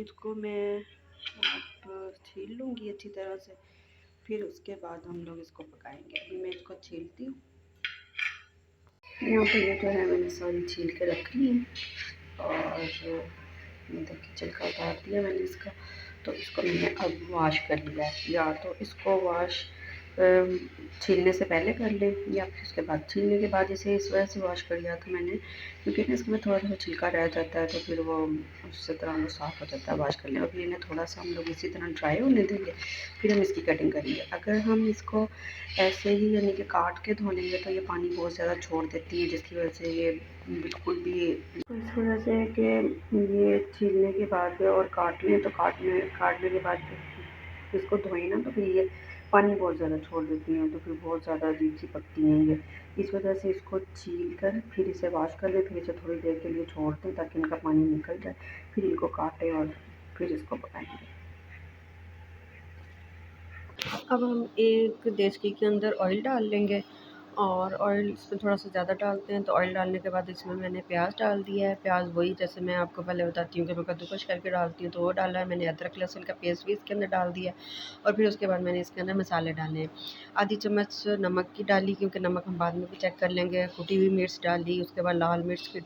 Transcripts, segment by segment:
इसको मैं अब छील लूँगी अच्छी तरह से, फिर उसके बाद हम लोग इसको पकाएंगे। अभी मैं इसको छीलती हूँ। यहाँ पे ये जो है मैंने सारी छील के रख ली है और देखिए छिलका उतार दिया मैंने इसका। तो इसको मैंने अब वॉश कर लिया है, या तो इसको वॉश छीलने से पहले कर लें या फिर उसके बाद। छीलने के बाद इसे इस वजह से वॉश कर लिया था मैंने क्योंकि ना इसमें थोड़ा थोड़ा छिलका रह जाता है, तो फिर वो उससे तरह वो साफ़ हो जाता है वॉश कर लें। अभी इन्हें थोड़ा सा हम लोग इसी तरह ड्राई होने देंगे, फिर हम इसकी कटिंग करेंगे। अगर हम इसको ऐसे ही यानी कि काट के धो लेंगे तो ये पानी बहुत ज़्यादा छोड़ देती है, जिसकी वजह से ये बिल्कुल भी इस वजह से कि ये छीलने के बाद और काटने के बाद इसको धोए ना तो फिर ये पानी बहुत ज़्यादा छोड़ देती हैं, तो फिर बहुत ज़्यादा अजीब सी पकती हैं ये। इस वजह से इसको छील कर फिर इसे वॉश कर लें, फिर इसे थोड़ी देर के लिए छोड़ दें ताकि इनका पानी निकल जाए, फिर इनको काटें और फिर इसको पकाएंगे। अब हम एक देचकी के अंदर ऑयल डाल लेंगे और ऑयल इसमें थोड़ा सा ज़्यादा डालते हैं। तो ऑयल डालने के बाद इसमें मैंने प्याज डाल दिया है। प्याज वही जैसे मैं आपको पहले बताती हूँ कि मैं कद्दूकस करके डालती हूँ, तो वो डाला है मैंने। अदरक लहसुन का पेस्ट भी इसके अंदर डाल दिया और फिर उसके बाद मैंने इसके अंदर मसाले डाले हैं। आधी चम्मच नमक की डाली क्योंकि नमक हम बाद में भी चेक कर लेंगे। कुटी हुई मिर्च डाली, उसके बाद लाल मिर्च की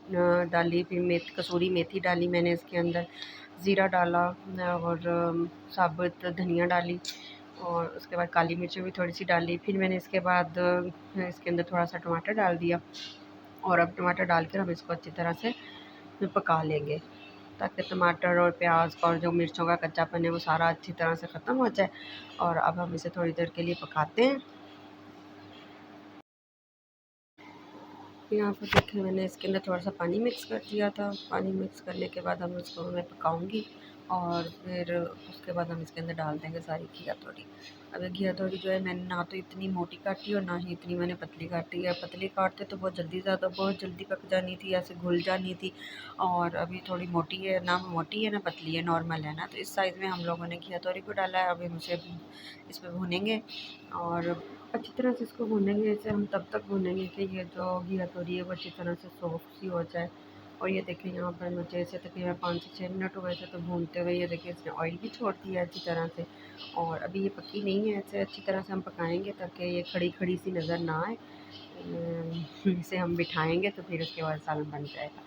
डाली, फिर कसूरी मेथी डाली मैंने इसके अंदर, ज़ीरा डाला और साबुत धनिया डाली और उसके बाद काली मिर्च भी थोड़ी सी डाली। फिर मैंने इसके बाद इसके अंदर थोड़ा सा टमाटर डाल दिया और अब टमाटर डाल कर हम इसको अच्छी तरह से पका लेंगे ताकि टमाटर और प्याज और जो मिर्चों का कच्चापन है वो सारा अच्छी तरह से ख़त्म हो जाए। और अब हम इसे थोड़ी देर के लिए पकाते हैं। यहाँ पर देखिए मैंने इसके अंदर थोड़ा सा पानी मिक्स कर दिया था। पानी मिक्स करने के बाद हम इसको मैं पकाऊंगी और फिर उसके बाद हम इसके अंदर डाल देंगे सारी घिया तोड़ी। अब ये घिया तोड़ी जो है मैंने ना तो इतनी मोटी काटी और ना ही इतनी मैंने पतली काटी है। पतली काटते तो बहुत जल्दी पक जानी थी, ऐसे घुल जानी थी। और अभी थोड़ी मोटी है, ना मोटी है ना पतली है, नॉर्मल है ना, तो इस साइज़ में हम लोगों ने घिया तोड़ी को डाला है। अभी मुझे इसमें भूनेंगे और अच्छी तरह से इसको भूनेंगे। इसे हम तब तक भूनेंगे कि ये जो घिया तोरी है वो अच्छी तरह से सॉफ्ट सी हो जाए। और ये देखिए यहाँ पर मुझे इसे तकरीबन 5 से 6 मिनट हो गए थे तो भूनते हुए। ये देखिए इसने ऑयल भी छोड़ दिया अच्छी तरह से और अभी ये पकी नहीं है। इसे अच्छी तरह से हम पकाएंगे ताकि ये खड़ी खड़ी सी नज़र ना आए। इसे हम बिठाएंगे तो फिर उसके बाद सालन बन जाएगा।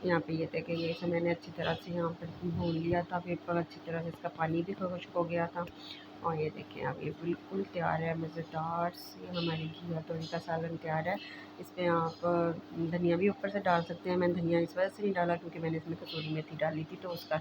यहाँ पे ये देखिए ये इसे मैंने अच्छी तरह से यहाँ पर भून लिया था। फिर पर अच्छी तरह से इसका पानी भी खुश्क हो गया था और ये देखिए अब ये बिल्कुल तैयार है। मज़ेदार सी हमारी घिया तोरी का सालन तैयार है। इसमें आप धनिया भी ऊपर से डाल सकते हैं। मैंने धनिया इस वजह से नहीं डाला क्योंकि मैंने इसमें कसूरी मेथी डाली थी तो उसका